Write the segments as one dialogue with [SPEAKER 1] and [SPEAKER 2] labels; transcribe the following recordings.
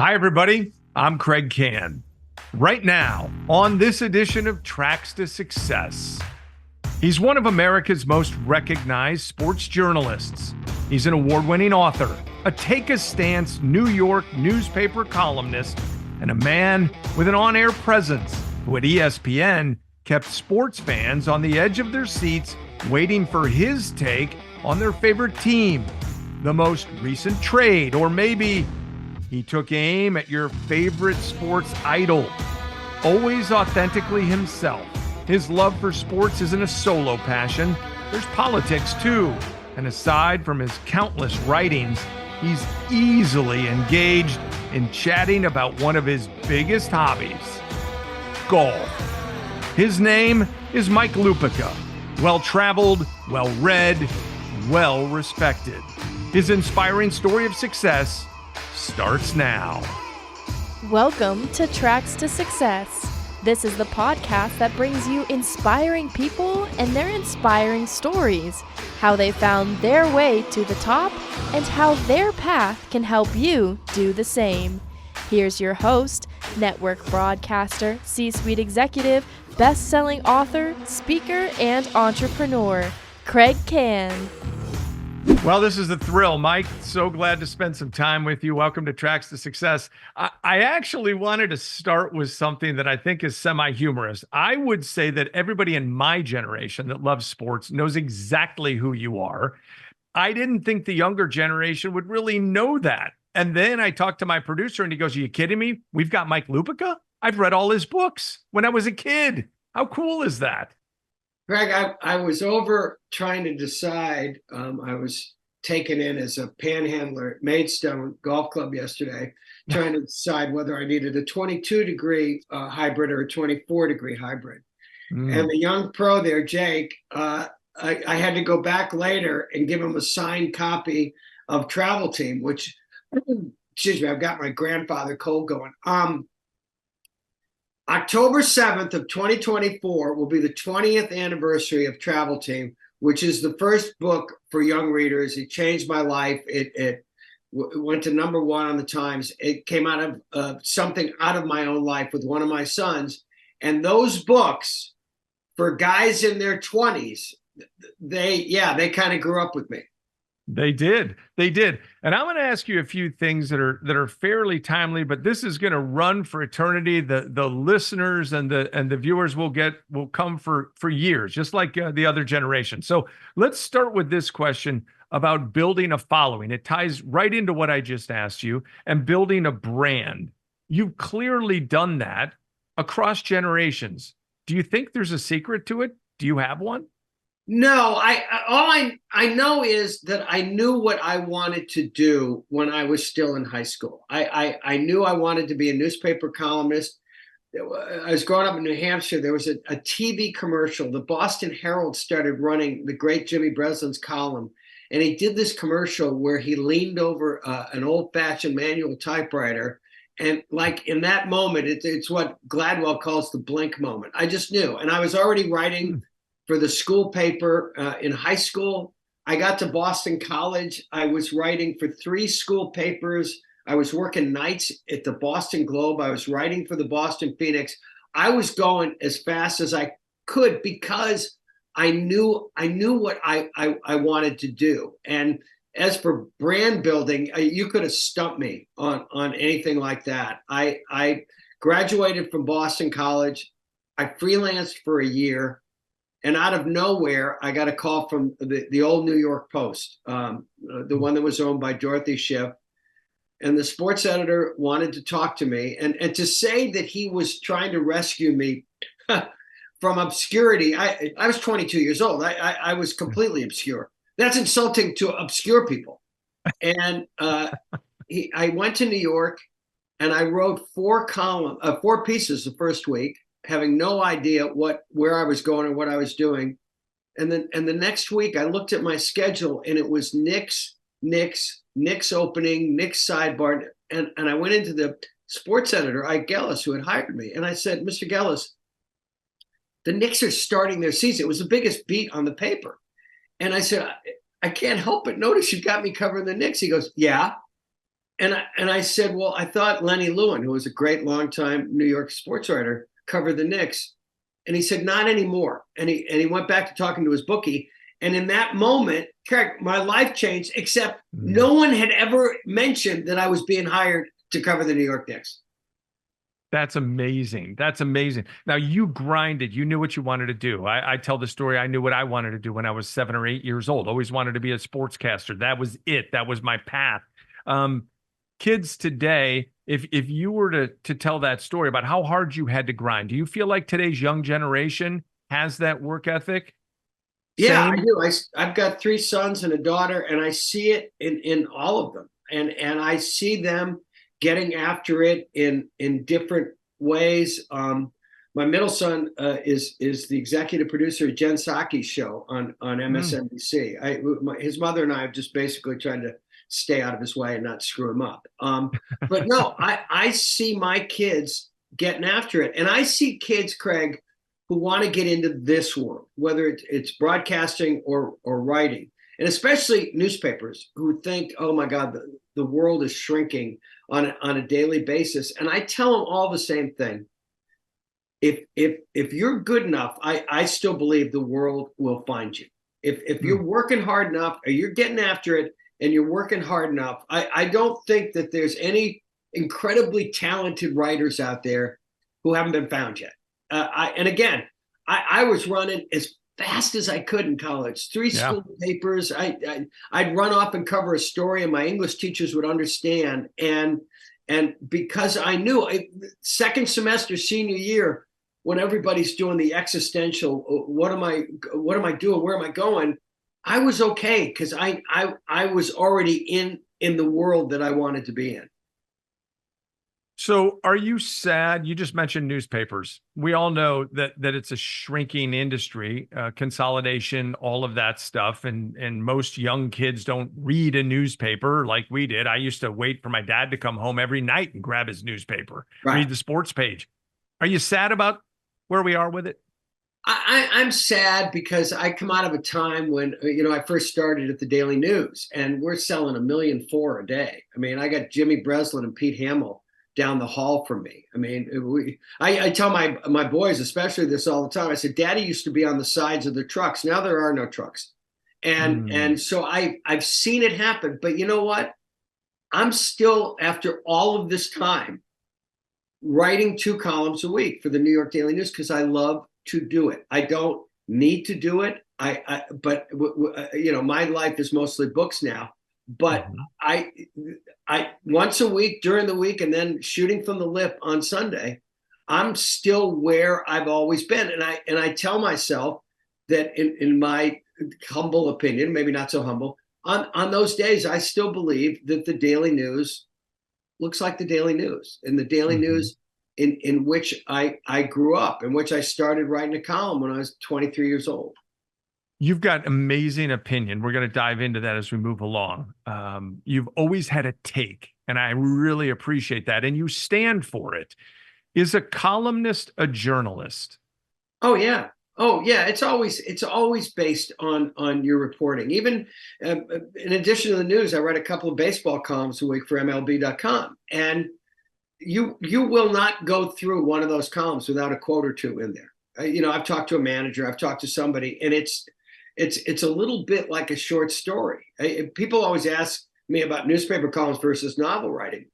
[SPEAKER 1] Hi, everybody. I'm Kraig Kann. Right now, on this edition of Tracks to Success, he's one of America's most recognized sports journalists. He's an award-winning author, a take-a-stance New York newspaper columnist, and a man with an on-air presence who at ESPN kept sports fans on the edge of their seats waiting for his take on their favorite team, the most recent trade, or maybe he took aim at your favorite sports idol. Always authentically himself. His love for sports isn't a solo passion. There's politics too. And aside from his countless writings, he's easily engaged in chatting about one of his biggest hobbies, golf. His name is Mike Lupica. Well-traveled, well-read, well-respected. His inspiring story of success starts now.
[SPEAKER 2] Welcome to Tracks to Success. This is the podcast that brings you inspiring people and their inspiring stories, how they found their way to the top, and how their path can help you do the same. Here's your host, network broadcaster, C-suite executive, best-selling author, speaker, and entrepreneur, Kraig Kann.
[SPEAKER 1] Well, this is a thrill, Mike. So glad to spend some time with you. Welcome to Tracks to Success. I actually wanted to start with something that I think is semi-humorous. I would say that everybody in my generation that loves sports knows exactly who you are. I didn't think the younger generation would really know that. And then I talked to my producer and he goes, "Are you kidding me? We've got Mike Lupica? I've read all his books when I was a kid." How cool is that?
[SPEAKER 3] Greg, I was over trying to decide. I was taken in as a panhandler at Maidstone Golf Club yesterday, trying to decide whether I needed a 22-degree hybrid or a 24-degree hybrid. And the young pro there, Jake, I had to go back later and give him a signed copy of Travel Team, which, excuse me, I've got my grandfather cold going. October 7th of 2024 will be the 20th anniversary of Travel Team, which is the first book for young readers. It changed my life. It went to number one on the Times. It came out of something out of my own life with one of my sons. And those books, for guys in their 20s, they kind of grew up with me.
[SPEAKER 1] They did. And I'm going to ask you a few things that are fairly timely, but this is going to run for eternity. The listeners and the viewers will come for years, just like the other generation. So let's start with this question about building a following. It ties right into what I just asked you, and building a brand. You've clearly done that across generations. Do you think there's a secret to it? Do you have one?
[SPEAKER 3] No, all I know is that I knew what I wanted to do when I was still in high school. I knew I wanted to be a newspaper columnist. I was growing up in New Hampshire. There was a TV commercial. The Boston Herald started running the great Jimmy Breslin's column, and he did this commercial where he leaned over an old-fashioned manual typewriter, and like in that moment, it's what Gladwell calls the blink moment. I just knew, and I was already writing for the school paper in high school. I got to Boston College. I was writing for 3 school papers. I was working nights at the Boston Globe. I was writing for the Boston Phoenix. I was going as fast as I could because I knew what I wanted to do. And as for brand building, you could have stumped me on anything like that. I graduated from Boston College. I freelanced for a year. And out of nowhere, I got a call from the old New York Post, the one that was owned by Dorothy Schiff. And the sports editor wanted to talk to me. And to say that he was trying to rescue me from obscurity, I was 22 years old. I was completely obscure. That's insulting to obscure people. And I went to New York and I wrote 4 pieces the first week, having no idea where I was going or what I was doing. And the next week I looked at my schedule and it was Knicks opening, Knicks sidebar. And I went into the sports editor, Ike Gellis, who had hired me. And I said, "Mr. Gellis, the Knicks are starting their season." It was the biggest beat on the paper. And I said, "I can't help but notice you've got me covering the Knicks." He goes, "Yeah." And I said, well, I thought Lenny Lewin, who was a great longtime New York sports writer, covered the Knicks. And he said, not anymore. And he went back to talking to his bookie. And in that moment, Kraig, my life changed, except no one had ever mentioned that I was being hired to cover the New York Knicks.
[SPEAKER 1] That's amazing. That's amazing. Now, you grinded. You knew what you wanted to do. I tell the story. I knew what I wanted to do when I was 7 or 8 years old. Always wanted to be a sportscaster. That was it. That was my path. Kids today, if you were to tell that story about how hard you had to grind, do you feel like today's young generation has that work ethic?
[SPEAKER 3] Yeah,
[SPEAKER 1] Same?
[SPEAKER 3] I do. I've got 3 sons and a daughter, and I see it in all of them. And I see them getting after it in different ways. My middle son is the executive producer of Jen Psaki's show on MSNBC. His mother and I have just basically tried to stay out of his way and not screw him up. But no, I see my kids getting after it. And I see kids, Kraig, who want to get into this world, whether it's broadcasting or writing, and especially newspapers who think, oh my God, the world is shrinking on a daily basis. And I tell them all the same thing. If you're good enough, I still believe the world will find you. If you're working hard enough, or you're getting after it and you're working hard enough, I don't think that there's any incredibly talented writers out there who haven't been found yet. And again, I was running as fast as I could in college. 3 school papers. I'd run off and cover a story, and my English teachers would understand. And because I knew second semester senior year, when everybody's doing the existential, what am I doing? Where am I going? I was okay because I was already in the world that I wanted to be in.
[SPEAKER 1] So are you sad? You just mentioned newspapers. We all know that it's a shrinking industry, consolidation, all of that stuff. And most young kids don't read a newspaper like we did. I used to wait for my dad to come home every night and grab his newspaper, read the sports page. Are you sad about where we are with it?
[SPEAKER 3] I'm sad because I come out of a time when, I first started at the Daily News, and we're selling 1.4 million a day. I mean, I got Jimmy Breslin and Pete Hamill down the hall from me. I mean, I tell my boys, especially this all the time. I said, Daddy used to be on the sides of the trucks. Now there are no trucks. And so I've seen it happen. But you know what? I'm still, after all of this time, writing 2 columns a week for the New York Daily News because I love to do it. I don't need to do it. But my life is mostly books now. But I once a week during the week, and then shooting from the lip on Sunday, I'm still where I've always been. And I tell myself that in my humble opinion, maybe not so humble, on those days, I still believe that the Daily News looks like the Daily News, and the Daily News in which I grew up, in which I started writing a column when I was 23 years old.
[SPEAKER 1] You've got amazing opinion. We're going to dive into that as we move along. You've always had a take, and I really appreciate that. And you stand for it. Is a columnist a journalist?
[SPEAKER 3] Oh yeah. It's always based on your reporting. Even in addition to the news, I write a couple of baseball columns a week for MLB.com, and you will not go through one of those columns without a quote or two in there. I've talked to a manager, I've talked to somebody, and it's a little bit like a short story. People always ask me about newspaper columns versus novel writing.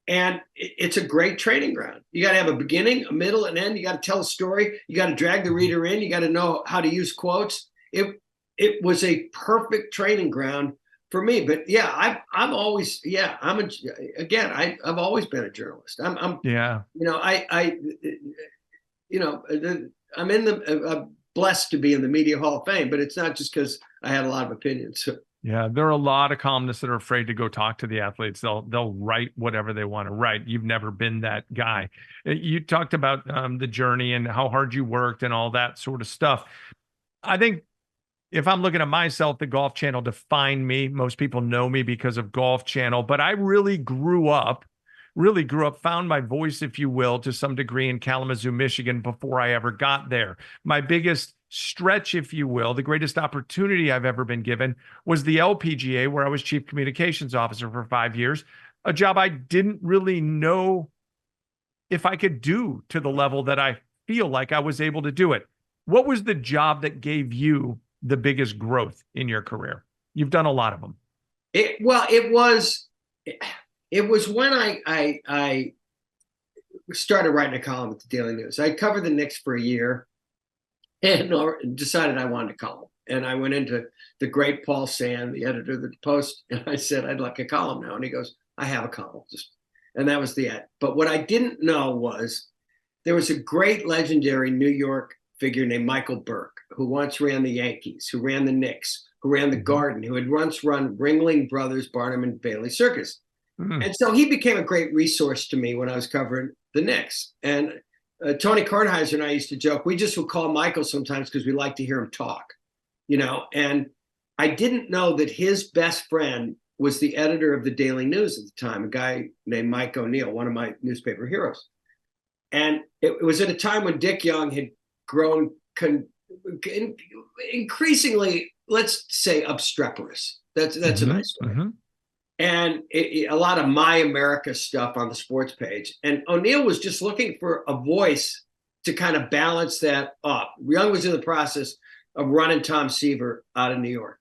[SPEAKER 3] And it's a great training ground. You got to have a beginning, a middle, and end. You got to tell a story. You got to drag the reader in. You got to know how to use quotes. It was a perfect training ground for me. But yeah, I've always been a journalist. I'm blessed to be in the Media Hall of Fame, but it's not just because I had a lot of opinions.
[SPEAKER 1] Yeah, there are a lot of columnists that are afraid to go talk to the athletes. They'll write whatever they want to write. You've never been that guy. You talked about the journey and how hard you worked and all that sort of stuff. I think if I'm looking at myself, the Golf Channel defined me. Most people know me because of Golf Channel, but I really grew up, found my voice, if you will, to some degree in Kalamazoo, Michigan before I ever got there. My biggest stretch, if you will, the greatest opportunity I've ever been given was the LPGA, where I was chief communications officer for 5 years. a job I didn't really know if I could do to the level that I feel like I was able to do it. What was the job that gave you the biggest growth in your career? You've done a lot of them.
[SPEAKER 3] It was when I started writing a column at the Daily News. I covered the Knicks for a year and decided I wanted a column. And I went into the great Paul Sand, the editor of the Post, and I said, I'd like a column now. And he goes, I have a column. And that was the end. But what I didn't know was there was a great legendary New York figure named Michael Burke, who once ran the Yankees, who ran the Knicks, who ran the Garden, who had once run Ringling Brothers, Barnum and Bailey Circus. And so he became a great resource to me when I was covering the Knicks. And Tony Kornheiser and I used to joke, we just would call Michael sometimes because we like to hear him talk, and I didn't know that his best friend was the editor of the Daily News at the time, a guy named Mike O'Neill, one of my newspaper heroes. And it was at a time when Dick Young had grown increasingly, let's say, obstreperous. That's a nice way. And a lot of My America stuff on the sports page. And O'Neill was just looking for a voice to kind of balance that up. Young was in the process of running Tom Seaver out of New York.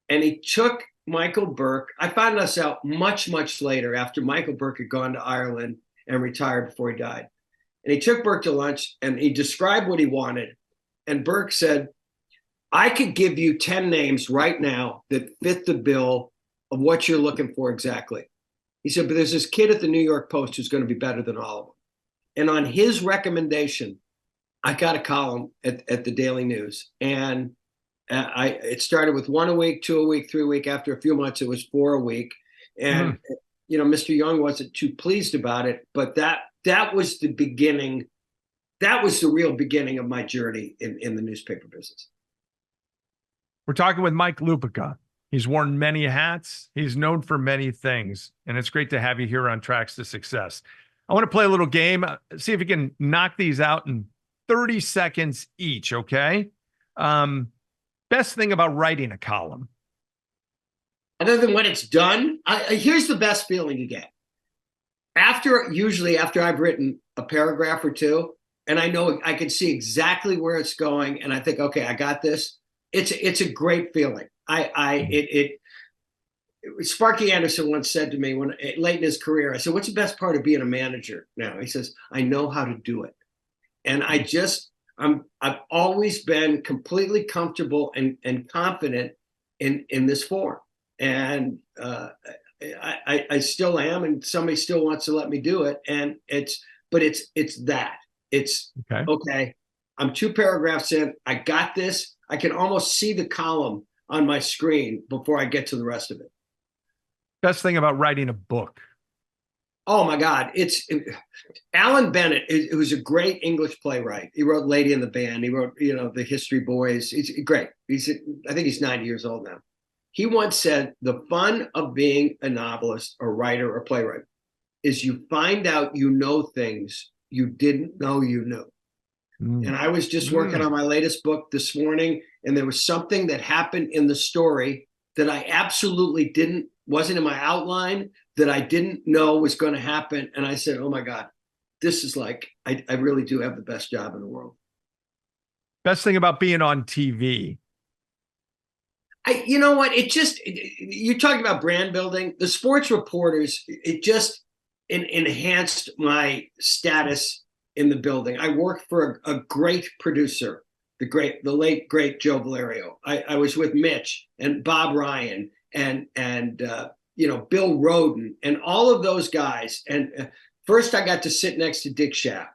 [SPEAKER 3] And he took Michael Burke. I found this out much, much later after Michael Burke had gone to Ireland and retired before he died. And he took Burke to lunch and he described what he wanted. And Burke said, I could give you 10 names right now that fit the bill of what you're looking for exactly. He said, but there's this kid at the New York Post who's going to be better than all of them. And on his recommendation, I got a column at the Daily News. And it started with 1 a week, 2 a week, 3 a week. After a few months, it was 4 a week. And, Mr. Young wasn't too pleased about it, but that was the beginning. That was the real beginning of my journey in the newspaper business.
[SPEAKER 1] We're talking with Mike Lupica. He's worn many hats. He's known for many things. And it's great to have you here on Tracks to Success. I want to play a little game, see if you can knock these out in 30 seconds each, okay? Best thing about writing a column.
[SPEAKER 3] Other than when it's done, here's the best feeling you get. Usually after I've written a paragraph or two, and I know I can see exactly where it's going, and I think, okay, I got this. It's a great feeling. Sparky Anderson once said to me when late in his career, I said, what's the best part of being a manager now? He says, I know how to do it. And I've always been completely comfortable and confident in this form. And I still am, and somebody still wants to let me do it. And it's that. It's okay. I'm 2 paragraphs in. I got this. I can almost see the column on my screen before I get to the rest of it.
[SPEAKER 1] Best thing about writing a book.
[SPEAKER 3] Oh my God. Alan Bennett, who's a great English playwright. He wrote Lady in the Band. He wrote, The History Boys. He's great. I think he's 90 years old now. He once said, the fun of being a novelist or writer or playwright is you find out you know things you didn't know you knew. And I was just working on my latest book this morning, and there was something that happened in the story that I absolutely wasn't in my outline, that I didn't know was going to happen. And I said, oh my God, this is I really do have the best job in the world.
[SPEAKER 1] Best thing about being on TV.
[SPEAKER 3] You know what? You're talking about brand building. The sports reporters, it just enhanced my status in the building. I worked for a great producer, the late great Joe Valerio. I was with Mitch and Bob Ryan and Bill Roden and all of those guys. And first I got to sit next to Dick Schaap.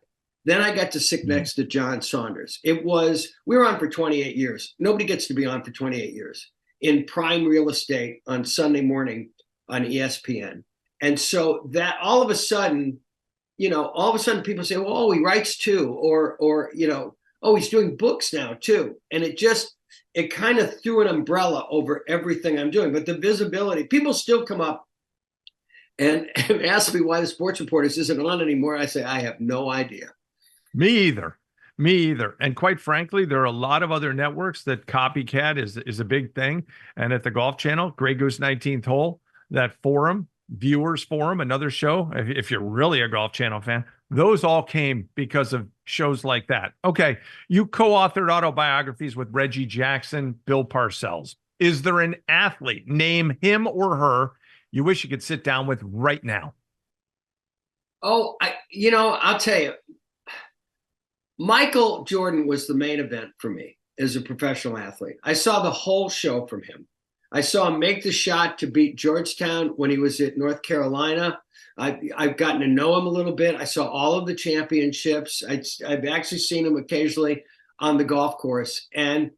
[SPEAKER 3] Then I got to sit next to John Saunders. We were on for 28 years. Nobody gets to be on for 28 years in prime real estate on Sunday morning on ESPN. And so that all of a sudden people say, well, oh, he writes too, or oh, he's doing books now too. And it kind of threw an umbrella over everything I'm doing. But the visibility, people still come up and ask me why the Sports Reporters isn't on anymore. I say, I have no idea.
[SPEAKER 1] Me either. And quite frankly, there are a lot of other networks that copycat is a big thing. And at the Golf Channel, Grey Goose 19th Hole, that forum, Viewers Forum, another show, if you're really a Golf Channel fan, those all came because of shows like that. Okay, you co-authored autobiographies with Reggie Jackson, Bill Parcells. Is there an athlete, name him or her, you wish you could sit down with right now?
[SPEAKER 3] Oh, I'll tell you, Michael Jordan was the main event for me as a professional athlete. I saw the whole show from him. I saw him make the shot to beat Georgetown when he was at North Carolina. I've gotten to know him a little bit. I saw all of the championships. I've actually seen him occasionally on the golf course. And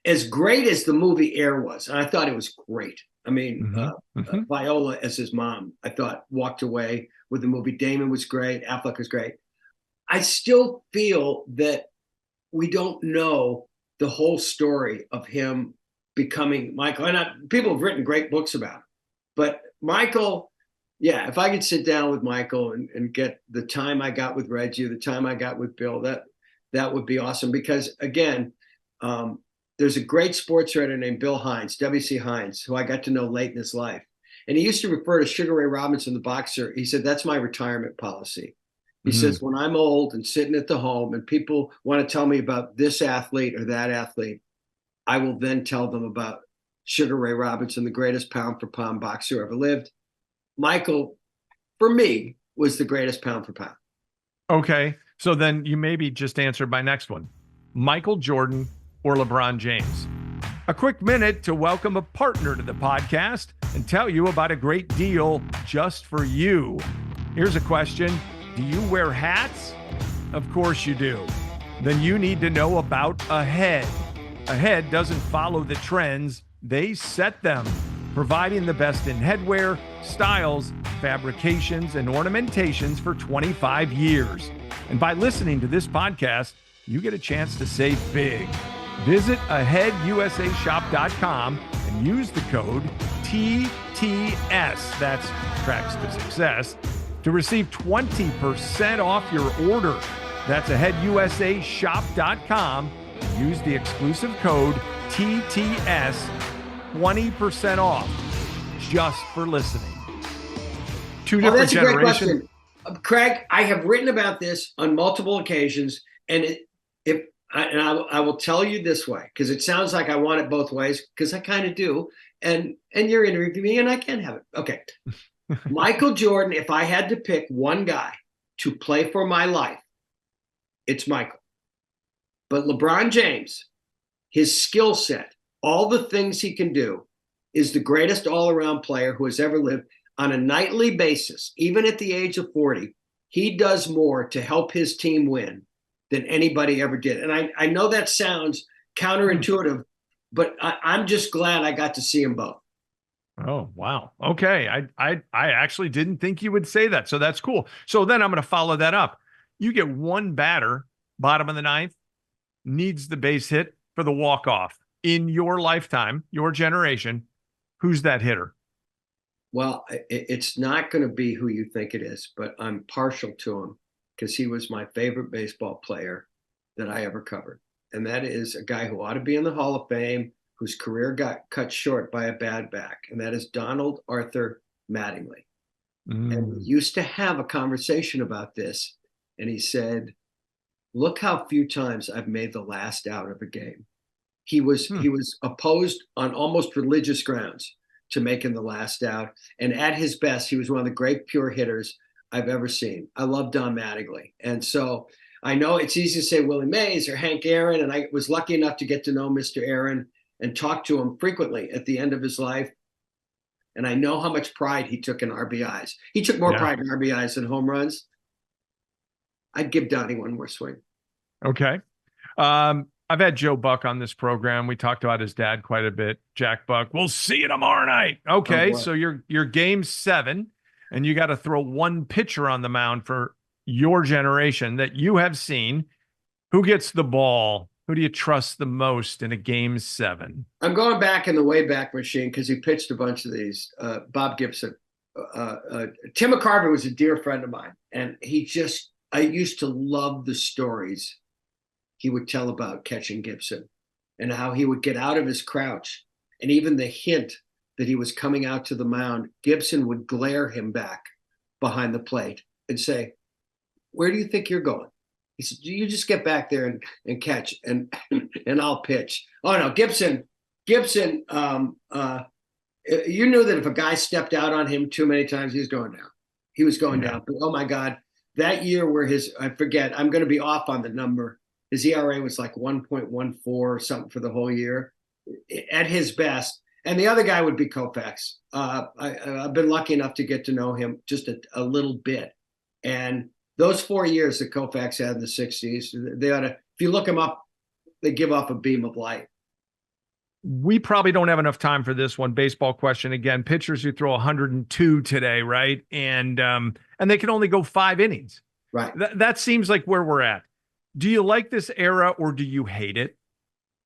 [SPEAKER 3] as great as the movie Air was, and I thought it was great. I mean, Viola as his mom, I thought walked away with the movie. Damon was great. Affleck was great. I still feel that we don't know the whole story of him becoming Michael. And people have written great books about him. But Michael, yeah, if I could sit down with Michael and get the time I got with Reggie, the time I got with Bill, that would be awesome. Because, again, there's a great sports writer named Bill Hines, W.C. Hines, who I got to know late in his life. And he used to refer to Sugar Ray Robinson, the boxer. He said, that's my retirement policy. He says, when I'm old and sitting at the home and people want to tell me about this athlete or that athlete, I will then tell them about Sugar Ray Robinson, the greatest pound for pound boxer who ever lived. Michael, for me, was the greatest pound for pound.
[SPEAKER 1] Okay. So then you maybe just answered my next one. Michael Jordan or LeBron James? A quick minute to welcome a partner to the podcast and tell you about a great deal just for you. Here's a question. Do you wear hats? Of course you do. Then you need to know about Ahead. Ahead doesn't follow the trends, they set them, providing the best in headwear, styles, fabrications, and ornamentations for 25 years. And by listening to this podcast, you get a chance to save big. Visit aheadusashop.com and use the code TTS, that's Tracks to Success, to receive 20% off your order. That's aheadusashop.com. Use the exclusive code TTS, 20% off, just for listening. Two different generations.
[SPEAKER 3] Kraig, I have written about this on multiple occasions, and I will tell you this way, because it sounds like I want it both ways, because I kind of do, and you're interviewing me, and I can have it. Okay. Michael Jordan, if I had to pick one guy to play for my life, it's Michael. But LeBron James, his skill set, all the things he can do, is the greatest all-around player who has ever lived. On a nightly basis, even at the age of 40, he does more to help his team win than anybody ever did. And I know that sounds counterintuitive, but I'm just glad I got to see them both.
[SPEAKER 1] Oh, wow. Okay. I actually didn't think you would say that. So that's cool. So then I'm going to follow that up. You get one batter, bottom of the ninth, needs the base hit for the walk-off. In your lifetime, your generation, who's that hitter?
[SPEAKER 3] Well, it's not going to be who you think it is, but I'm partial to him because he was my favorite baseball player that I ever covered. And that is a guy who ought to be in the Hall of Fame, whose career got cut short by a bad back, and that is Donald Arthur Mattingly. And we used to have a conversation about this, and he said, look how few times I've made the last out of a game. He was opposed on almost religious grounds to making the last out, and at his best, he was one of the great pure hitters I've ever seen. I love Don Mattingly. And so I know it's easy to say Willie Mays or Hank Aaron, and I was lucky enough to get to know Mr. Aaron and talk to him frequently at the end of his life. And I know how much pride he took in RBIs. He took more pride in RBIs than home runs. I'd give Donnie one more swing.
[SPEAKER 1] Okay. I've had Joe Buck on this program. We talked about his dad quite a bit. Jack Buck. We'll see you tomorrow night. Okay. So you're game 7, and you got to throw one pitcher on the mound for your generation that you have seen. Who gets the ball? Who do you trust the most in a game 7? I'm
[SPEAKER 3] going back in the Wayback Machine because he pitched a bunch of these. Bob Gibson. Tim McCarver was a dear friend of mine, and I used to love the stories he would tell about catching Gibson and how he would get out of his crouch, and even the hint that he was coming out to the mound, Gibson would glare him back behind the plate and say, "Where do you think you're going?" He said, "You just get back there and catch, and I'll pitch." Oh no, Gibson, you knew that if a guy stepped out on him too many times, he was going down. He was going down. But, oh my God, that year where I forget, I'm going to be off on the number. His ERA was like 1.14 or something for the whole year at his best. And the other guy would be Koufax. I've been lucky enough to get to know him just a little bit. And those 4 years that Koufax had in the 60s, they ought to, if you look him up, they give off a beam of light.
[SPEAKER 1] We probably don't have enough time for this one. Baseball question again. Pitchers who throw 102 today, right? And they can only go 5 innings.
[SPEAKER 3] Right.
[SPEAKER 1] That seems like where we're at. Do you like this era or do you hate it?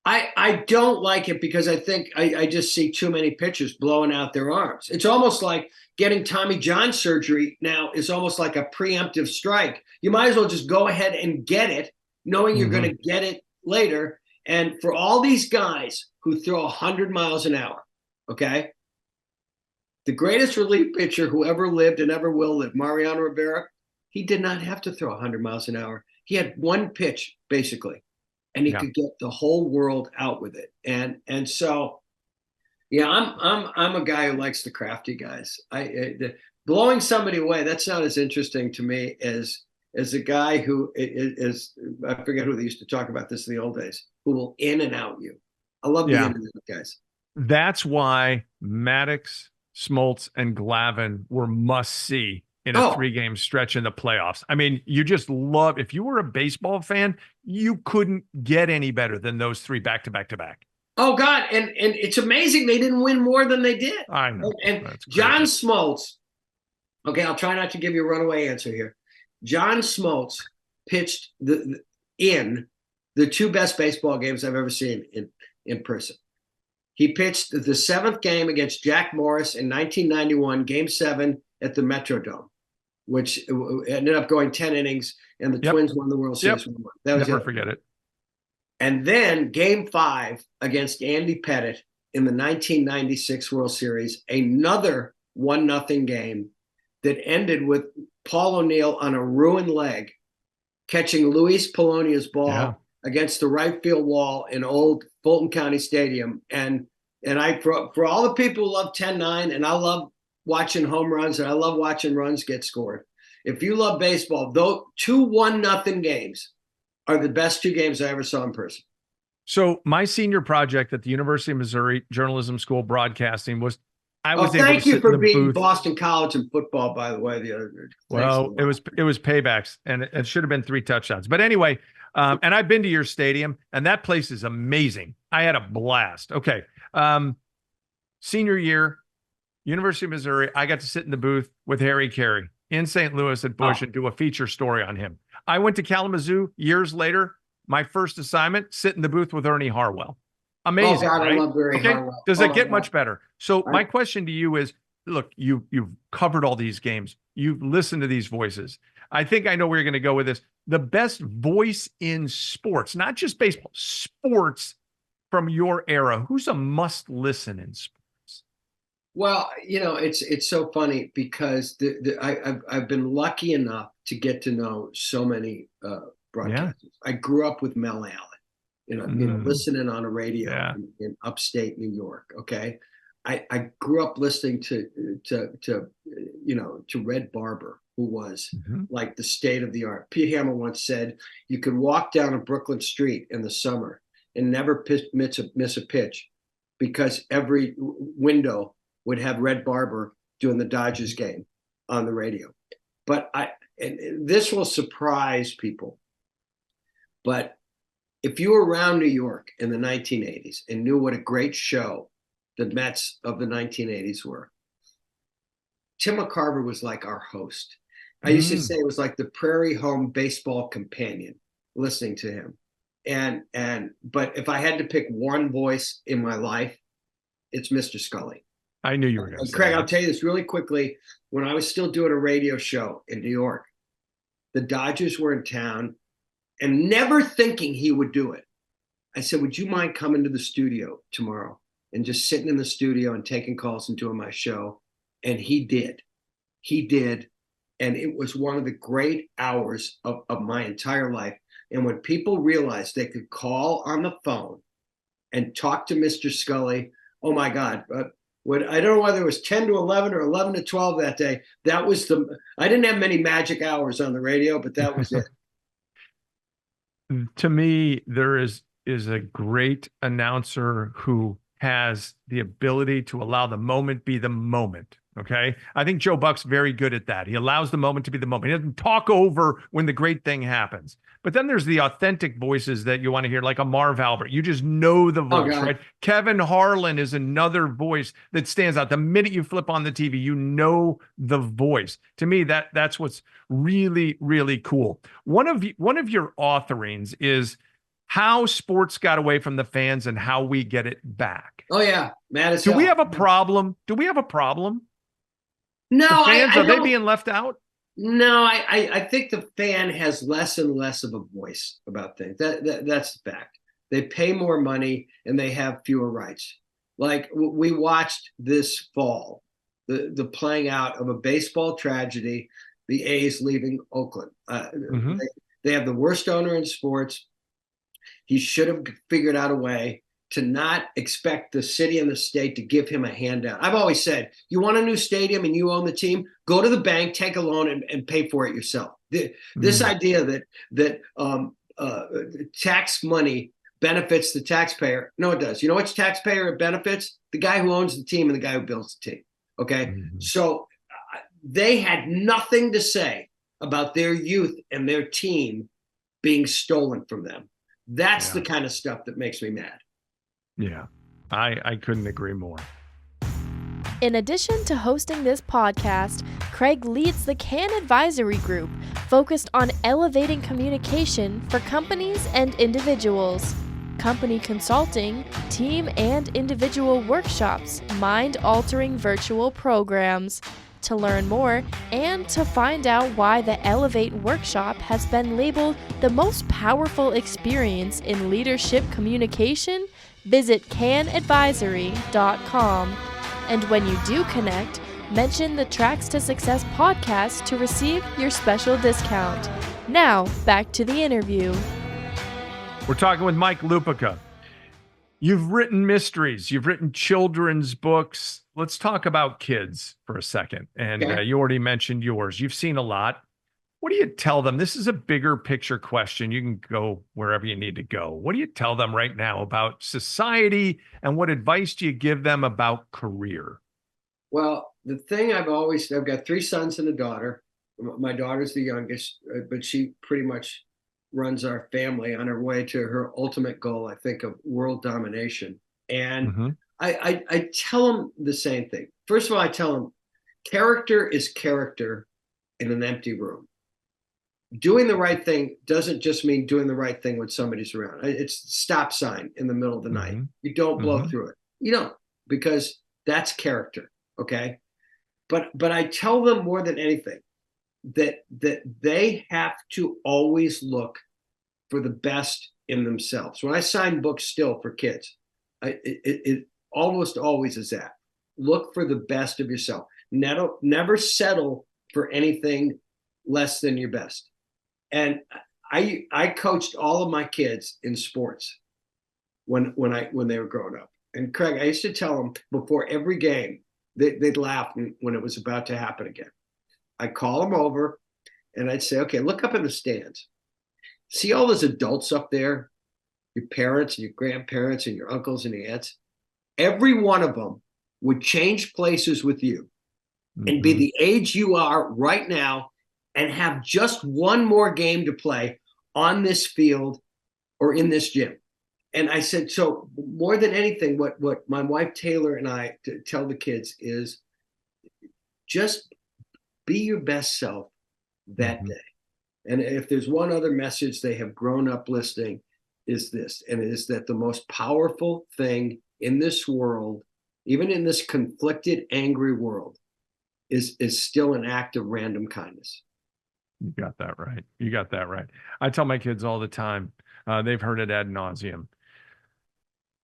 [SPEAKER 3] I don't like it because I think I just see too many pitchers blowing out their arms. It's almost like getting Tommy John surgery now is almost like a preemptive strike. You might as well just go ahead and get it, knowing you're going to get it later. And for all these guys who throw 100 miles an hour, okay, the greatest relief pitcher who ever lived and ever will live, Mariano Rivera, he did not have to throw 100 miles an hour. He had one pitch, basically, and he could get the whole world out with it. And so, yeah, I'm a guy who likes the crafty guys. Blowing somebody away, that's not as interesting to me as a guy who is, I forget who they used to talk about this in the old days, who will in and out you. I love the in and out guys.
[SPEAKER 1] That's why Maddox, Smoltz, and Glavine were must-see in a 3-game stretch in the playoffs. I mean, you just love, if you were a baseball fan, you couldn't get any better than those 3 back-to-back-to-back.
[SPEAKER 3] Oh, God. And it's amazing they didn't win more than they did.
[SPEAKER 1] I know.
[SPEAKER 3] And John Smoltz, okay, I'll try not to give you a runaway answer here. John Smoltz pitched in the 2 best baseball games I've ever seen in person. He pitched the 7th game against Jack Morris in 1991, Game 7 at the Metrodome, which ended up going 10 innings, and the Twins won the World Series. That was
[SPEAKER 1] Never forget it.
[SPEAKER 3] And then Game 5 against Andy Pettitte in the 1996 World Series, another 1-0 game that ended with Paul O'Neill on a ruined leg catching Luis Polonia's ball against the right field wall in old Fulton County Stadium. And I, for all the people who love 10-9, and I love watching home runs and I love watching runs get scored. If you love baseball, those 2 1-0 games are the best 2 games I ever saw in person.
[SPEAKER 1] So my senior project at the University of Missouri Journalism School Broadcasting was
[SPEAKER 3] thank you for being Boston College in football, by the way.
[SPEAKER 1] Well, it was paybacks, and it should have been 3 touchdowns. But anyway, and I've been to your stadium, and that place is amazing. I had a blast. Okay, senior year, University of Missouri, I got to sit in the booth with Harry Carey in St. Louis at Busch and do a feature story on him. I went to Kalamazoo years later. My first assignment, sit in the booth with Ernie Harwell. Amazing,
[SPEAKER 3] God,
[SPEAKER 1] right?
[SPEAKER 3] I love Ernie Harwell.
[SPEAKER 1] Does it get much better? So my question to you is, look, you've covered all these games. You've listened to these voices. I think I know where you're going to go with this. The best voice in sports, not just baseball, sports from your era. Who's a must listen in sports?
[SPEAKER 3] Well, it's so funny because I've been lucky enough to get to know so many broadcasters. I grew up with Mel Allen, listening on a radio in upstate New York. Okay, I grew up listening to Red Barber, who was like the state of the art. Pete Hamill once said you could walk down a Brooklyn street in the summer and never miss a pitch because every window would have Red Barber doing the Dodgers game on the radio. But and this will surprise people, but if you were around New York in the 1980s and knew what a great show the Mets of the 1980s were, Tim McCarver was like our host. I used to say it was like the Prairie Home baseball companion, listening to him. But if I had to pick one voice in my life, it's Mr. Scully.
[SPEAKER 1] I knew you were going to say
[SPEAKER 3] Craig,
[SPEAKER 1] that.
[SPEAKER 3] I'll tell you this really quickly. When I was still doing a radio show in New York, the Dodgers were in town, and never thinking he would do it, I said, would you mind coming to the studio tomorrow and just sitting in the studio and taking calls and doing my show. And he did. And it was one of the great hours of my entire life. And when people realized they could call on the phone and talk to Mr. Scully, oh my God. I don't know whether it was 10 to 11 or 11 to 12 that day. I didn't have many magic hours on the radio, but that was it.
[SPEAKER 1] To me, there is a great announcer who has the ability to allow the moment be the moment. Okay. I think Joe Buck's very good at that. He allows the moment to be the moment. He doesn't talk over when the great thing happens. But then there's the authentic voices that you want to hear, like a Marv Albert. You just know the voice, right? Kevin Harlan is another voice that stands out. The minute you flip on the TV, you know the voice. To me, that's what's really, really cool. One of your authoring's is how sports got away from the fans and how we get it back.
[SPEAKER 3] Oh yeah, mad as
[SPEAKER 1] hell.
[SPEAKER 3] Do
[SPEAKER 1] we have a problem?
[SPEAKER 3] No,
[SPEAKER 1] the fans, are they being left out?
[SPEAKER 3] No, I think the fan has less and less of a voice about things. That's the fact. They pay more money and they have fewer rights. Like we watched this fall, the playing out of a baseball tragedy, the A's leaving Oakland. They have the worst owner in sports. He should have figured out a way to not expect the city and the state to give him a handout. I've always said, you want a new stadium and you own the team, go to the bank, take a loan and pay for it yourself. This idea that tax money benefits the taxpayer. No, it does. You know which taxpayer it benefits? The guy who owns the team and the guy who builds the team. Okay. So they had nothing to say about their youth and their team being stolen from them. That's the kind of stuff that makes me mad.
[SPEAKER 1] Yeah, I couldn't agree more.
[SPEAKER 2] In addition to hosting this podcast, Kraig leads the Kann Advisory Group, focused on elevating communication for companies and individuals. Company consulting, team and individual workshops, mind-altering virtual programs. To learn more and to find out why the Elevate workshop has been labeled the most powerful experience in leadership communication, visit cannadvisory.com. And when you do connect, mention the Tracks to Success podcast to receive your special discount. Now, back to the interview.
[SPEAKER 1] We're talking with Mike Lupica. You've written mysteries. You've written children's books. Let's talk about kids for a second. And you already mentioned yours. You've seen a lot. What do you tell them? This is a bigger picture question. You can go wherever you need to go. What do you tell them right now about society, and what advice do you give them about career?
[SPEAKER 3] Well, the thing I've got 3 sons and a daughter. My daughter's the youngest, but she pretty much runs our family on her way to her ultimate goal, I think, of world domination. And I tell them the same thing. First of all, I tell them character is character in an empty room. Doing the right thing doesn't just mean doing the right thing when somebody's around. It's stop sign in the middle of the night. You don't blow through it. You don't, because that's character. Okay. But I tell them more than anything that they have to always look for the best in themselves. When I sign books still for kids, it almost always is that. Look for the best of yourself. Never settle for anything less than your best. And I coached all of my kids in sports when they were growing up. And Kraig, I used to tell them before every game, they'd laugh when it was about to happen again. I'd call them over and I'd say, okay, look up in the stands. See all those adults up there, your parents and your grandparents and your uncles and your aunts. Every one of them would change places with you and be the age you are right now and have just one more game to play on this field or in this gym. And I said, so more than anything, what my wife Taylor and I tell the kids is just be your best self that day. And if there's one other message they have grown up listening, is this, and it is that the most powerful thing in this world, even in this conflicted, angry world, is still an act of random kindness.
[SPEAKER 1] You got that right. I tell my kids all the time, they've heard it ad nauseum.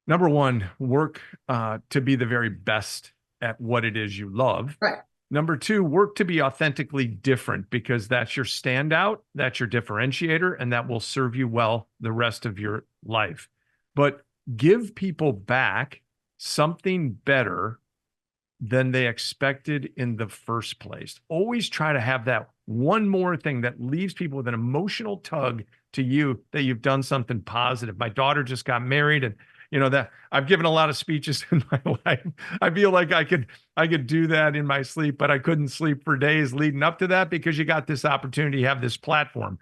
[SPEAKER 1] Number one, work to be the very best at what it is you love.
[SPEAKER 3] Right.
[SPEAKER 1] Number two, work to be authentically different because that's your standout, that's your differentiator, and that will serve you well the rest of your life. But give people back something better than they expected in the first place. Always try to have that one more thing that leaves people with an emotional tug to you that you've done something positive. My daughter just got married, and that I've given a lot of speeches in my life. I feel like I could do that in my sleep, but I couldn't sleep for days leading up to that because you got this opportunity to have this platform.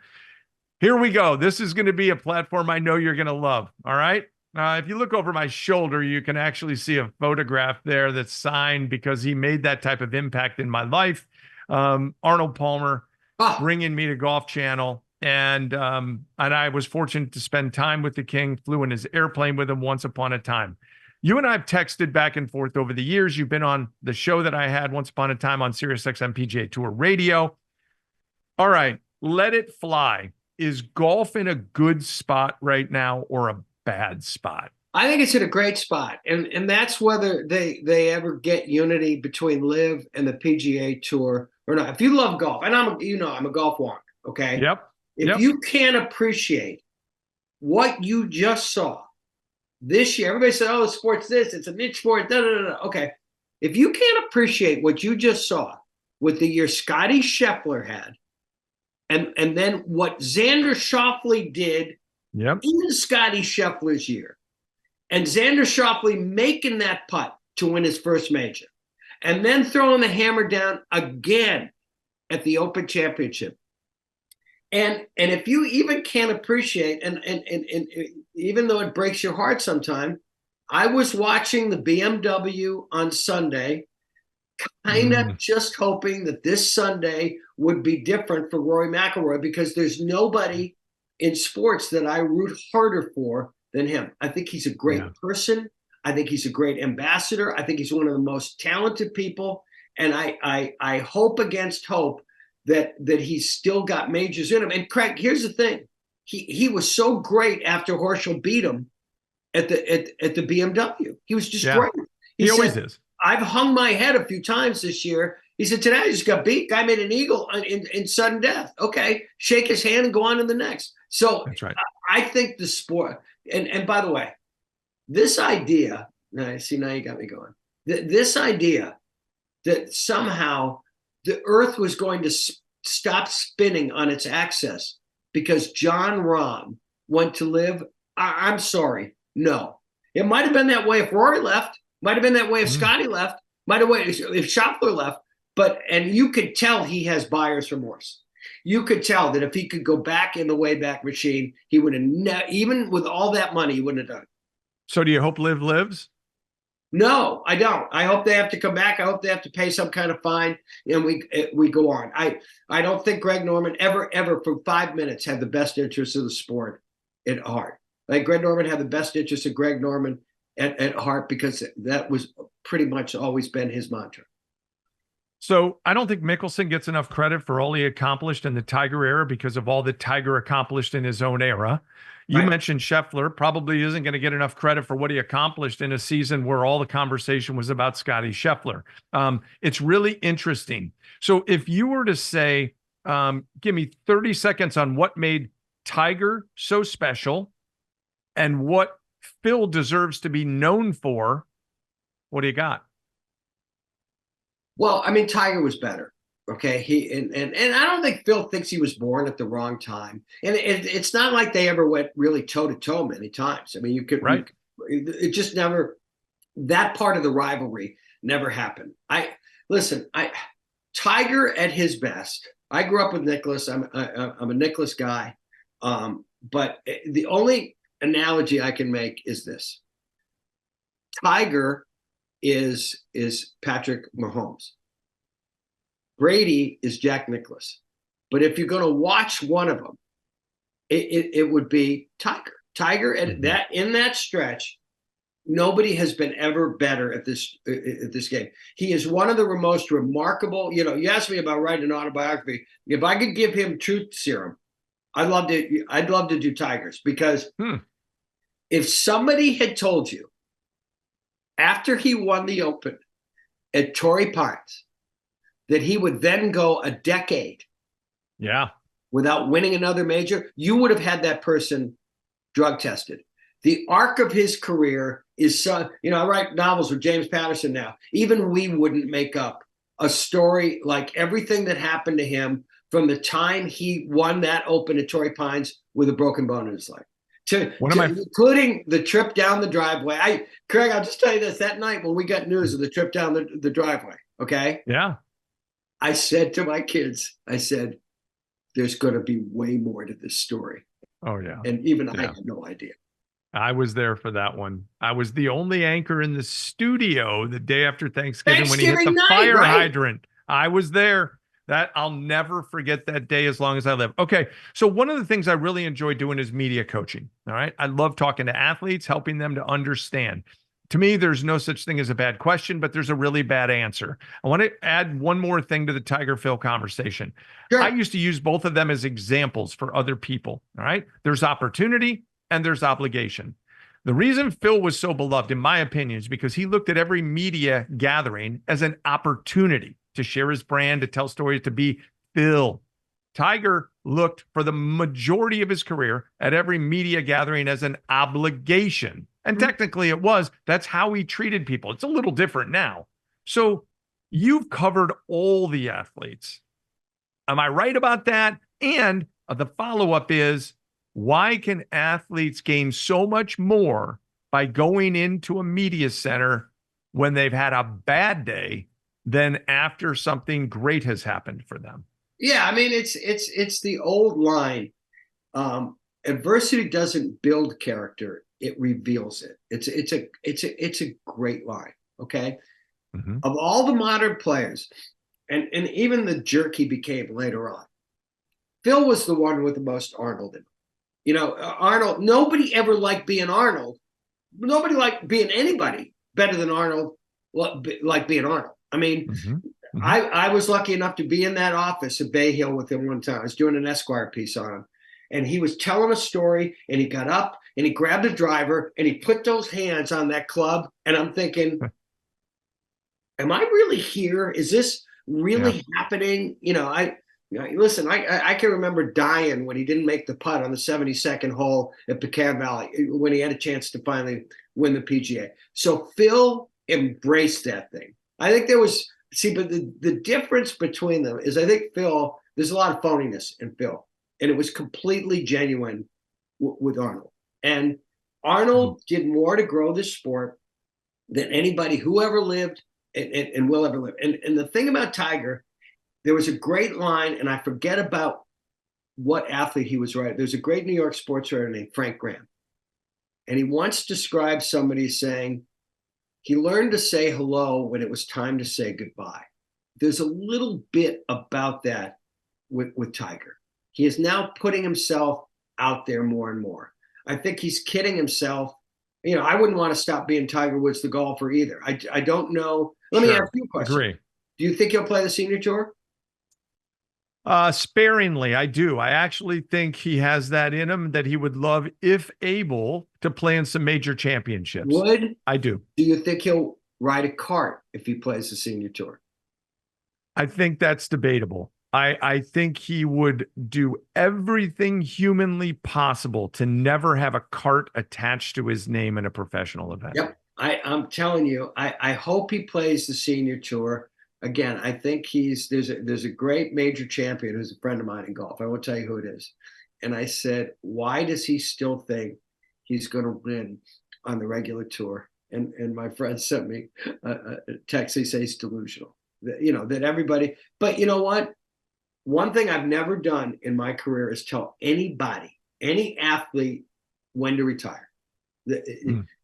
[SPEAKER 1] Here we go. This is going to be a platform I know you're going to love. All right. If you look over my shoulder, you can actually see a photograph there that's signed because he made that type of impact in my life. Arnold Palmer bringing me to Golf Channel. And I was fortunate to spend time with the King, flew in his airplane with him once upon a time. You and I have texted back and forth over the years. You've been on the show that I had once upon a time on SiriusXM PGA Tour Radio. All right, let it fly. Is golf in a good spot right now or a bad spot?
[SPEAKER 3] I think it's in a great spot. And that's whether they ever get unity between LIV and the PGA Tour or not. If you love golf, and I'm a golf wonk, okay?
[SPEAKER 1] Yep.
[SPEAKER 3] If you can't appreciate what you just saw this year, everybody said, oh, sport's this, it's a niche sport, Okay. If you can't appreciate what you just saw with the year Scotty Scheffler had, and then what Xander Schauffele did in Scotty Scheffler's year, and Xander Schauffele making that putt to win his first major, and then throwing the hammer down again at the Open Championship. And if you even can't appreciate, and even though it breaks your heart sometime, I was watching the BMW on Sunday, kind of just hoping that this Sunday would be different for Rory McIlroy because there's nobody in sports that I root harder for than him. I think he's a great person. I think he's a great ambassador. I think he's one of the most talented people. And I hope against hope that he's still got majors in him. And Kraig, here's the thing. He was so great after Horschel beat him at the BMW. He was just great.
[SPEAKER 1] He always is.
[SPEAKER 3] I've hung my head a few times this year. He said, today I just got beat. Guy made an eagle in sudden death. Okay, shake his hand and go on to the next. So
[SPEAKER 1] that's right.
[SPEAKER 3] I think the sport, and by the way, this idea, now you got me going. This idea that somehow the earth was going to stop spinning on its axis because John Rahm went to LIV. I'm sorry. No. It might have been that way if Rory left. Might have been that way if Scotty left. Might have been if Schauffele left. And you could tell he has buyer's remorse. You could tell that if he could go back in the Wayback Machine, he would have even with all that money, he wouldn't have done it.
[SPEAKER 1] So do you hope LIV lives?
[SPEAKER 3] No, I don't. I hope they have to come back. I hope they have to pay some kind of fine, and we go on. I don't think Greg Norman ever for 5 minutes had the best interest of the sport at heart. Like Greg Norman had the best interest of Greg Norman at heart because that was pretty much always been his mantra.
[SPEAKER 1] So I don't think Mickelson gets enough credit for all he accomplished in the Tiger era because of all that Tiger accomplished in his own era. You mentioned Scheffler probably isn't going to get enough credit for what he accomplished in a season where all the conversation was about Scotty Scheffler. It's really interesting. So if you were to say, give me 30 seconds on what made Tiger so special and what Phil deserves to be known for, what do you got?
[SPEAKER 3] Well, I mean, Tiger was better. Okay. And I don't think Phil thinks he was born at the wrong time. And it's not like they ever went really toe to toe many times. I mean, it just never, that part of the rivalry never happened. Tiger at his best. I grew up with Nicklaus. I'm a Nicklaus guy. But the only analogy I can make is this. Tiger is Patrick Mahomes. Brady is Jack Nicklaus. But if you're going to watch one of them, it would be Tiger. Tiger in that stretch, nobody has been ever better at this game. He is one of the most remarkable. You asked me about writing an autobiography. If I could give him truth serum, I'd love to do Tiger's because If somebody had told you after he won the Open at Torrey Pines that he would then go a decade without winning another major, you would have had that person drug tested. The arc of his career is so, I write novels with James Patterson now. Even we wouldn't make up a story like everything that happened to him from the time he won that Open at Torrey Pines with a broken bone in his leg. Including the trip down the driveway. Kraig, I'll just tell you this. That night when we got news of the trip down the driveway, okay?
[SPEAKER 1] Yeah.
[SPEAKER 3] I said to my kids, there's going to be way more to this story.
[SPEAKER 1] Oh, yeah.
[SPEAKER 3] And even I had no idea.
[SPEAKER 1] I was there for that one. I was the only anchor in the studio the day after Thanksgiving when he hit the fire hydrant. I was there. That I'll never forget that day as long as I live. Okay. So one of the things I really enjoy doing is media coaching. All right. I love talking to athletes, helping them to understand. To me, there's no such thing as a bad question, but there's a really bad answer. I want to add one more thing to the Tiger Phil conversation. Sure. I used to use both of them as examples for other people. All right. There's opportunity and there's obligation. The reason Phil was so beloved, in my opinion, is because he looked at every media gathering as an opportunity to share his brand, to tell stories, to be Phil. Tiger looked for the majority of his career at every media gathering as an obligation. And technically it was. That's how he treated people. It's a little different now. So you've covered all the athletes. Am I right about that? And the follow-up is, why can athletes gain so much more by going into a media center when they've had a bad day than after something great has happened for them?
[SPEAKER 3] Yeah, I mean, it's the old line. Adversity doesn't build character; it reveals it. It's a great line. Okay, of all the modern players, and even the jerk he became later on, Phil was the one with the most Arnold in him. Arnold. Nobody ever liked being Arnold. Nobody liked being anybody better than Arnold. Like being Arnold. I mean, I was lucky enough to be in that office at Bay Hill with him one time. I was doing an Esquire piece on him. And he was telling a story, and he got up, and he grabbed the driver, and he put those hands on that club. And I'm thinking, am I really here? Is this really happening? Listen, I can remember dying when he didn't make the putt on the 72nd hole at Pecan Valley when he had a chance to finally win the PGA. So Phil embraced that thing. I think there was, but the difference between them is I think Phil, there's a lot of phoniness in Phil, and it was completely genuine with Arnold. And Arnold did more to grow this sport than anybody who ever lived and will ever live. And the thing about Tiger, there was a great line, and I forget about what athlete he was writing. There's a great New York sports writer named Frank Graham. And he once described somebody saying, he learned to say hello when it was time to say goodbye. There's a little bit about that with Tiger. He is now putting himself out there more and more. I think he's kidding himself. I wouldn't want to stop being Tiger Woods, the golfer, either. I don't know. Let me ask you a question.
[SPEAKER 1] Agree.
[SPEAKER 3] Do you think he'll play the senior tour?
[SPEAKER 1] Sparingly, I do. I actually think he has that in him, that he would love, if able, to play in some major championships.
[SPEAKER 3] Would?
[SPEAKER 1] I do.
[SPEAKER 3] Do you think he'll ride a cart if he plays the senior tour?
[SPEAKER 1] I think that's debatable. I think he would do everything humanly possible to never have a cart attached to his name in a professional event.
[SPEAKER 3] Yep. I'm telling you, I hope he plays the senior tour. Again, I think there's a great major champion who's a friend of mine in golf. I won't tell you who it is. And I said, why does he still think he's going to win on the regular tour? And my friend sent me a text. He says he's delusional. That everybody. But you know what? One thing I've never done in my career is tell anybody, any athlete, when to retire.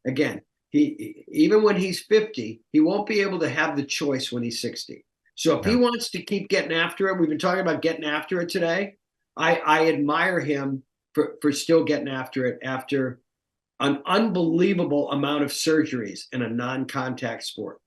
[SPEAKER 3] Again, even when he's 50, he won't be able to have the choice when he's 60. So if he wants to keep getting after it, we've been talking about getting after it today. I admire him for still getting after it after an unbelievable amount of surgeries in a non-contact sport.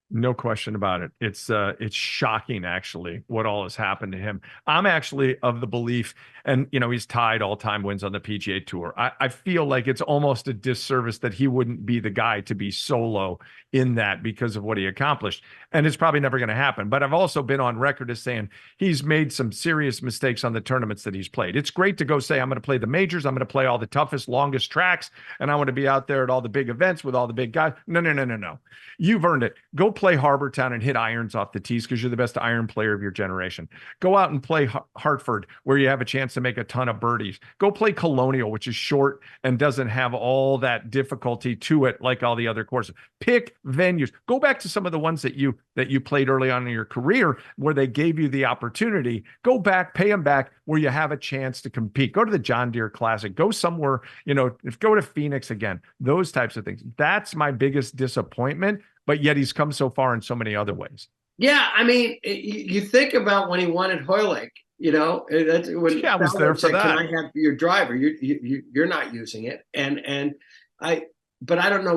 [SPEAKER 1] No question about it. It's shocking actually what all has happened to him. I'm actually of the belief, and he's tied all-time wins on the PGA Tour. I feel like it's almost a disservice that he wouldn't be the guy to be solo in that because of what he accomplished. And it's probably never going to happen. But I've also been on record as saying he's made some serious mistakes on the tournaments that he's played. It's great to go say, I'm going to play the majors, I'm going to play all the toughest, longest tracks, and I want to be out there at all the big events with all the big guys. No, no, no, no, no. You've earned it. Go play Harbor Town and hit irons off the tees because you're the best iron player of your generation. Go out and play Hartford where you have a chance to make a ton of birdies. Go play Colonial, which is short and doesn't have all that difficulty to it like all the other courses. Pick venues. Go back to some of the ones that you played early on in your career where they gave you the opportunity. Go back, pay them back where you have a chance to compete. Go to the John Deere Classic. Go somewhere, go to Phoenix again. Those types of things. That's my biggest disappointment. But yet he's come so far in so many other ways.
[SPEAKER 3] Yeah, I mean, you think about when he won at Hoylake, that's when
[SPEAKER 1] I was there for that.
[SPEAKER 3] Can I have your driver? You're not using it, but I don't know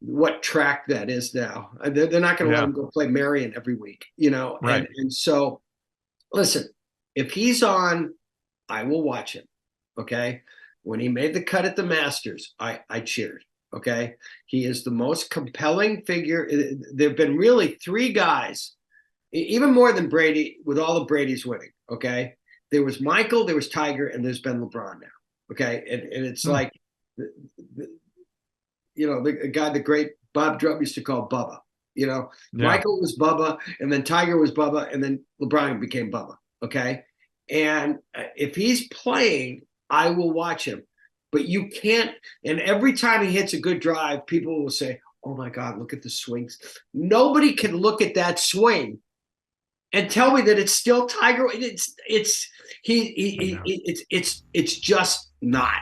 [SPEAKER 3] what track that is now. They're not going to let him go play Marion every week,
[SPEAKER 1] Right.
[SPEAKER 3] And so, listen, if he's on, I will watch him. Okay, when he made the cut at the Masters, I cheered. Okay, he is the most compelling figure. There have been really three guys, even more than Brady, with all of Brady's winning. Okay, there was Michael, there was Tiger, and there's been LeBron now. Okay, and it's like, the guy the great Bob Drupp used to call Bubba. Michael was Bubba, and then Tiger was Bubba, and then LeBron became Bubba. Okay, and if he's playing, I will watch him. But you can't, and every time he hits a good drive, people will say, oh my God, look at the swings. Nobody can look at that swing and tell me that it's still Tiger. It's just not.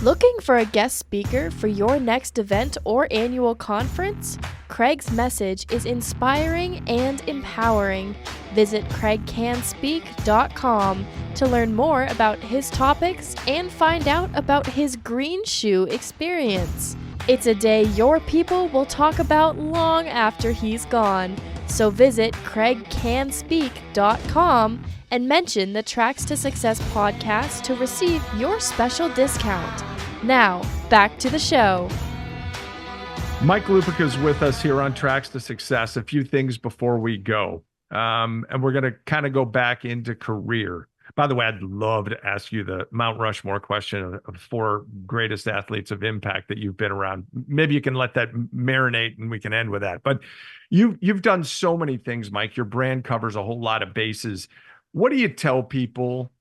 [SPEAKER 2] Looking for a guest speaker for your next event or annual conference? Kraig's message is inspiring and empowering. Visit kraigkannspeak.com to learn more about his topics and find out about his green shoe experience. It's a day your people will talk about long after he's gone. So visit kraigkannspeak.com and mention the Tracks to Success podcast to receive your special discount. Now, back to the show.
[SPEAKER 1] Mike Lupica is with us here on Tracks to Success. A few things before we go. And we're going to kind of go back into career. By the way, I'd love to ask you the Mount Rushmore question of four greatest athletes of impact that you've been around. Maybe you can let that marinate and we can end with that. But you've done so many things, Mike. Your brand covers a whole lot of bases. What do you tell people,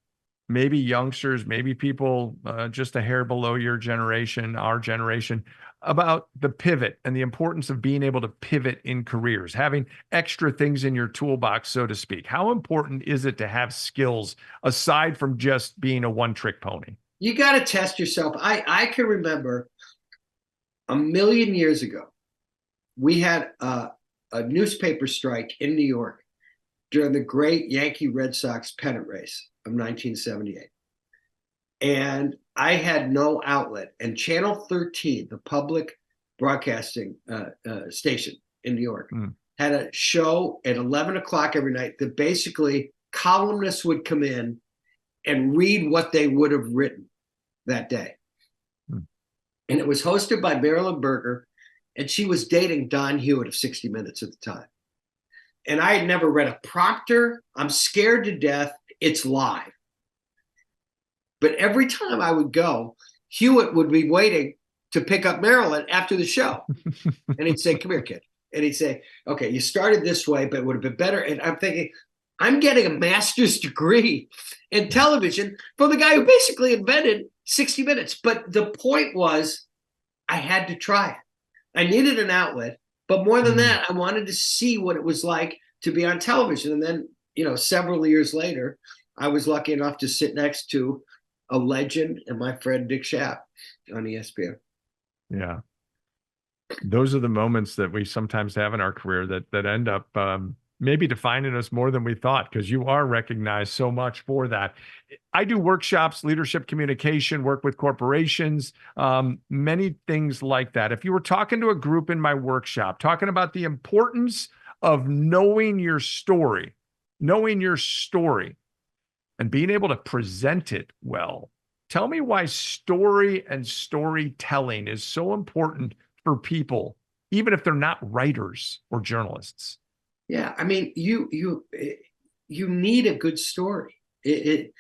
[SPEAKER 1] maybe youngsters, maybe people just a hair below your generation, our generation, about the pivot and the importance of being able to pivot in careers, having extra things in your toolbox, so to speak? How important is it to have skills aside from just being a one-trick pony?
[SPEAKER 3] You got to test yourself. I can remember a million years ago, we had a newspaper strike in New York during the great Yankee Red Sox pennant race of 1978. And I had no outlet. And Channel 13, the public broadcasting station in New York, had a show at 11 o'clock every night that basically columnists would come in and read what they would have written that day. And it was hosted by Marilyn Berger, and she was dating Don Hewitt of 60 Minutes at the time. And I had never read a prompter. I'm scared to death. It's live. But every time I would go, Hewitt would be waiting to pick up Marilyn after the show. And he'd say, come here, kid. And he'd say, okay, you started this way, but it would have been better. And I'm thinking, I'm getting a master's degree in television from the guy who basically invented 60 Minutes. But the point was, I had to try it. I needed an outlet. But more than that, I wanted to see what it was like to be on television. And then, several years later, I was lucky enough to sit next to a legend and my friend Dick Schaap on ESPN.
[SPEAKER 1] Yeah. Those are the moments that we sometimes have in our career that end up, maybe defining us more than we thought, because you are recognized so much for that. I do workshops, leadership communication, work with corporations, many things like that. If you were talking to a group in my workshop, talking about the importance of knowing your story, and being able to present it well, tell me why story and storytelling is so important for people, even if they're not writers or journalists.
[SPEAKER 3] Yeah, I mean, you need a good story. It's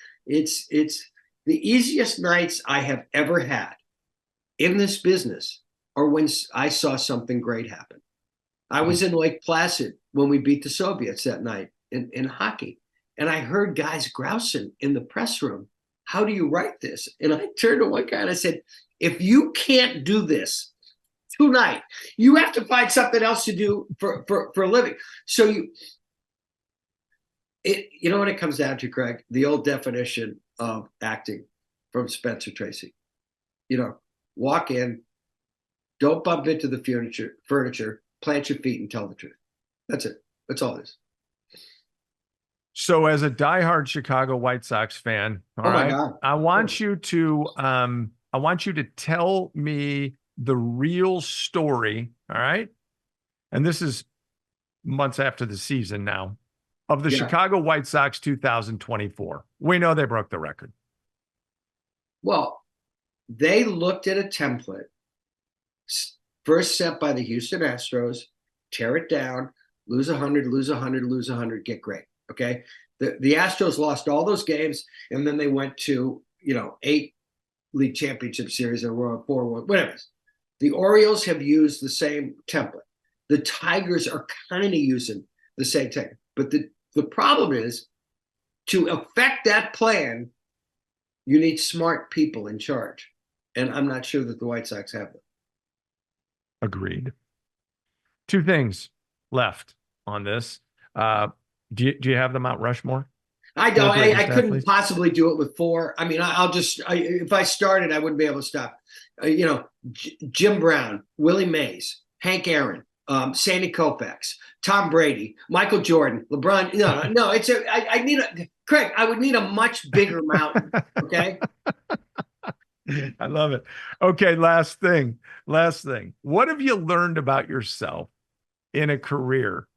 [SPEAKER 3] the easiest nights I have ever had in this business are when I saw something great happen. I was in Lake Placid when we beat the Soviets that night in hockey, and I heard guys grousing in the press room, "How do you write this?" And I turned to one guy and I said, "If you can't do this tonight, you have to find something else to do for a living." So you know what it comes down to, Kraig? The old definition of acting from Spencer Tracy. Walk in, don't bump into the furniture, plant your feet and tell the truth. That's it. That's all it is.
[SPEAKER 1] So as a diehard Chicago White Sox fan, all right,
[SPEAKER 3] God.
[SPEAKER 1] I want you to tell me the real story, all right? And this is months after the season now, of the Chicago White Sox 2024. We know they broke the record.
[SPEAKER 3] Well, they looked at a template first set by the Houston Astros, tear it down, lose 100, lose 100, lose 100, get great. Okay. The Astros lost all those games, and then they went to, 8 league championship series and were on 4-1, whatever. The Orioles have used the same template. The Tigers are kind of using the same template. But the problem is, to affect that plan, you need smart people in charge. And I'm not sure that the White Sox have them.
[SPEAKER 1] Agreed. 2 things left on this. Do you have the Mount Rushmore?
[SPEAKER 3] I don't. I couldn't possibly do it with 4. I mean, if I started, I wouldn't be able to stop. Jim Brown, Willie Mays, Hank Aaron, Sandy Koufax, Tom Brady, Michael Jordan, LeBron. No. Kraig, I would need a much bigger mountain. Okay.
[SPEAKER 1] I love it. Okay. Last thing. What have you learned about yourself in a career?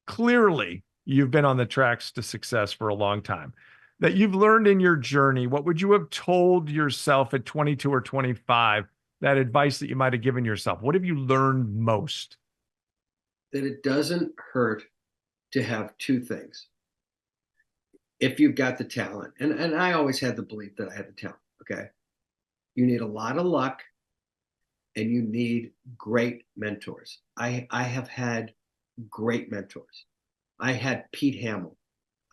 [SPEAKER 1] Clearly, you've been on the tracks to success for a long time. That you've learned in your journey. What would you have told yourself at 22 or 25? That advice that you might have given yourself. What have you learned most?
[SPEAKER 3] That it doesn't hurt to have 2 things. If you've got the talent, and I always had the belief that I had the talent, okay? You need a lot of luck, and you need great mentors. I have had great mentors. I had Pete Hamill.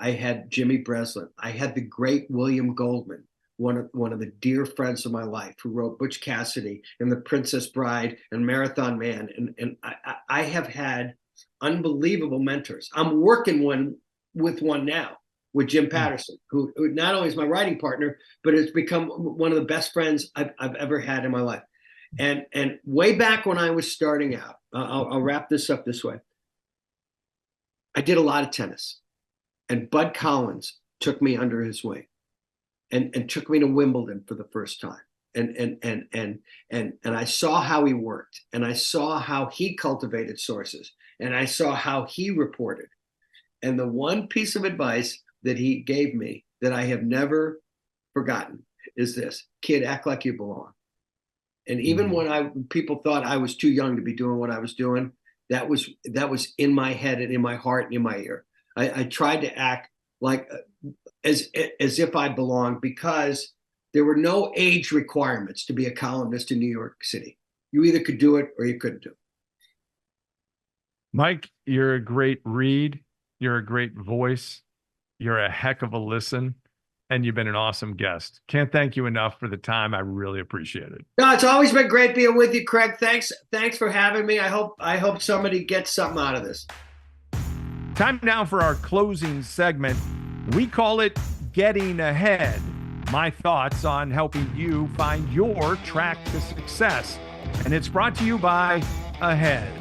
[SPEAKER 3] I had Jimmy Breslin. I had the great William Goldman, one of the dear friends of my life, who wrote Butch Cassidy and The Princess Bride and Marathon Man. And I have had unbelievable mentors. I'm working with one now, with Jim Patterson, who not only is my writing partner, but has become one of the best friends I've ever had in my life. And way back when I was starting out, I'll wrap this up this way. I did a lot of tennis, and Bud Collins took me under his wing and took me to Wimbledon for the first time. And I saw how he worked, and I saw how he cultivated sources, and I saw how he reported. And the one piece of advice that he gave me that I have never forgotten is this: kid, act like you belong. And even when people thought I was too young to be doing what I was doing, that was in my head and in my heart and in my ear. I tried to act like as if I belonged, because there were no age requirements to be a columnist in New York City. You either could do it or you couldn't do it.
[SPEAKER 1] Mike, you're a great read. You're a great voice. You're a heck of a listen. And you've been an awesome guest. Can't thank you enough for the time. I really appreciate it.
[SPEAKER 3] No, it's always been great being with you, Kraig. Thanks for having me. I hope somebody gets something out of this.
[SPEAKER 1] Time now for our closing segment. We call it Getting Ahead. My thoughts on helping you find your track to success. And it's brought to you by Ahead.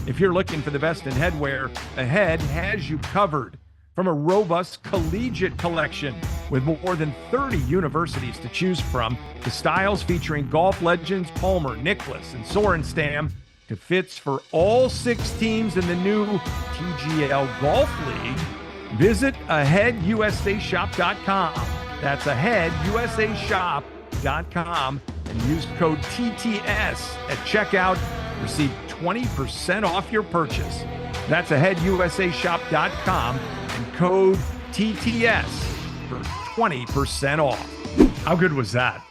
[SPEAKER 1] If you're looking for the best in headwear, Ahead has you covered. From a robust collegiate collection with more than 30 universities to choose from, to styles featuring golf legends Palmer, Nicklaus, and Sorenstam, to fits for all 6 teams in the new TGL Golf League, visit AheadUSAShop.com. That's AheadUSAShop.com and use code TTS at checkout. Receive 20% off your purchase. That's AheadUSAShop.com and code TTS for 20% off. How good was that?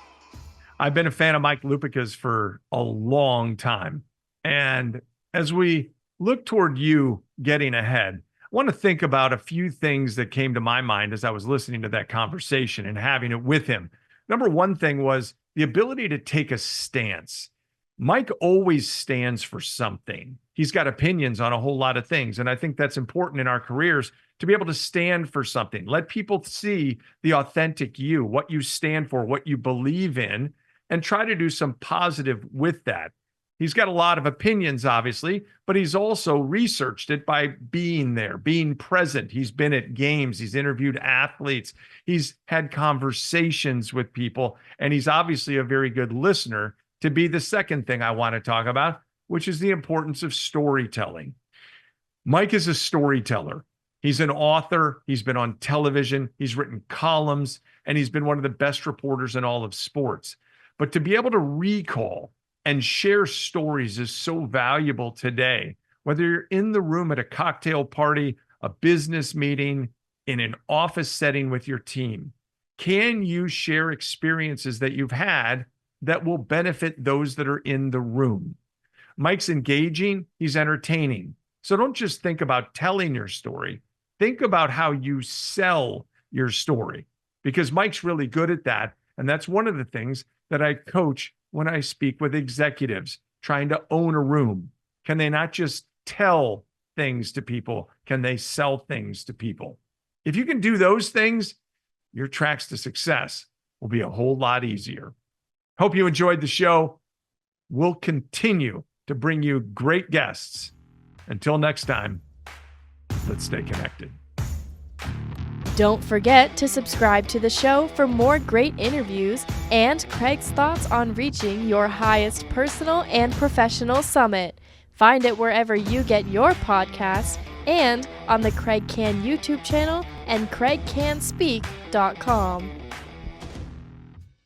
[SPEAKER 1] I've been a fan of Mike Lupica's for a long time. And as we look toward you getting ahead, I want to think about a few things that came to my mind as I was listening to that conversation and having it with him. Number one thing was the ability to take a stance. Mike always stands for something. He's got opinions on a whole lot of things. And I think that's important in our careers to be able to stand for something. Let people see the authentic you, what you stand for, what you believe in, and try to do some positive with that. He's got a lot of opinions, obviously, but he's also researched it by being there, being present. He's been at games. He's interviewed athletes. He's had conversations with people, and he's obviously a very good listener. To be the second thing I want to talk about, which is the importance of storytelling. Mike is a storyteller. He's an author. He's been on television. He's written columns, and he's been one of the best reporters in all of sports. But to be able to recall and share stories is so valuable today, whether you're in the room at a cocktail party, a business meeting, in an office setting with your team. Can you share experiences that you've had that will benefit those that are in the room? Mike's engaging, he's entertaining. So don't just think about telling your story. Think about how you sell your story, because Mike's really good at that. And that's one of the things that I coach when I speak with executives trying to own a room. Can they not just tell things to people? Can they sell things to people? If you can do those things, your tracks to success will be a whole lot easier. Hope you enjoyed the show. We'll continue to bring you great guests. Until next time, let's stay connected.
[SPEAKER 2] Don't forget to subscribe to the show for more great interviews and Kraig's thoughts on reaching your highest personal and professional summit. Find it wherever you get your podcasts and on the Kraig Kann YouTube channel and kraigkannspeak.com.